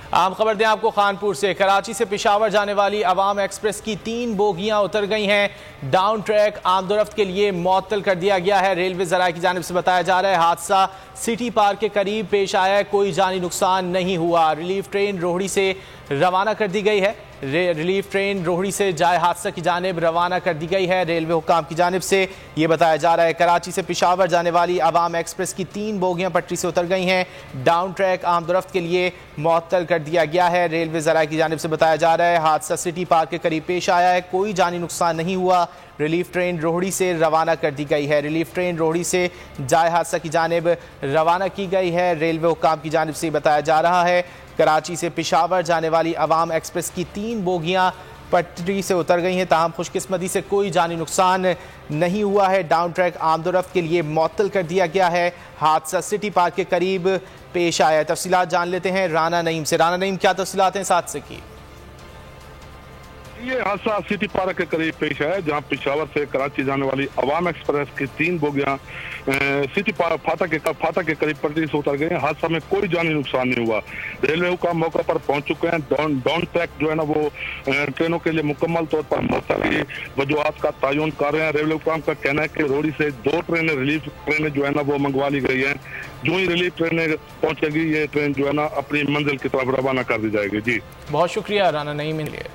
आम खबर दें आपको खानपुर से। कराची से पेशावर जाने वाली अवाम एक्सप्रेस की 3 बोगियां उतर गई हैं। डाउन ट्रैक आमदोरफ्त के लिए मुअत्तल कर दिया गया है। रेलवे ज़राए की जानिब से बताया जा रहा है हादसा सिटी पार्क के करीब पेश आया है, कोई जानी नुकसान नहीं हुआ। रिलीफ ट्रेन रोहड़ी से रवाना कर दी गई है। रिलीफ ट्रेन रोहड़ी से जाए हादसा की जानिब रवाना कर दी गई है। रेलवे हुक्काम की जानिब से ये बताया जा रहा है कराची से पेशावर जाने वाली अवाम एक्सप्रेस की 3 बोगियां पटरी से उतर गई हैं। डाउन ट्रैक आमदोरफ्त के लिए मुअत्तल कर दिया गया है। रेलवे ज़राए की जानिब से बताया जा रहा है हादसा सिटी पार्क के करीब पेश आया है, कोई जानी नुकसान नहीं हुआ। रिलीफ ट्रेन रोहड़ी से रवाना कर दी गई है। रिलीफ ट्रेन रोहड़ी से जाए हादसा की जानिब रवाना की गई है। रेलवे हुक्काम की जानिब से बताया जा रहा है कराची से पेशावर जाने वाली अवाम एक्सप्रेस की 3 बोगियां पटरी से उतर गई हैं, ताहम खुशकिस्मती से कोई जानी नुकसान नहीं हुआ है। डाउन ट्रैक आमदोरफ्त के लिए मुअत्तल कर दिया गया है। हादसा सिटी पार्क के करीब पेश आया है। तफसीलात जान लेते हैं राना नईम से। राना नईम, क्या तफसीलात हैं इस हादसे की? ये हादसा सिटी पार्क के करीब पेश है, जहां पेशावर से कराची जाने वाली अवाम एक्सप्रेस की 3 बोगियां सिटी पार्क फाटक के करीब पटरी से उतर गए हैं। हादसा में कोई जानी नुकसान नहीं हुआ। रेलवे हुक्काम मौके पर पहुंच चुके हैं। डाउन ट्रैक जो है ना वो ट्रेनों के लिए मुकम्मल तौर पर मौसमी वजूहात का तयन कर रहे हैं। रेलवे हुक्काम का कहना है कि रोहड़ी से 2 ट्रेनें रिलीफ ट्रेनें जो है ना वो मंगवा ली गई हैं। जो ही रिलीफ ट्रेनें पहुंचेगी ये ट्रेन जो है ना अपनी मंजिल की तरफ रवाना कर दी जाएगी। जी बहुत शुक्रिया राना नईम के लिए।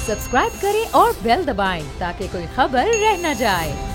सब्सक्राइब करें और बेल दबाएं ताकि कोई खबर रह न जाए।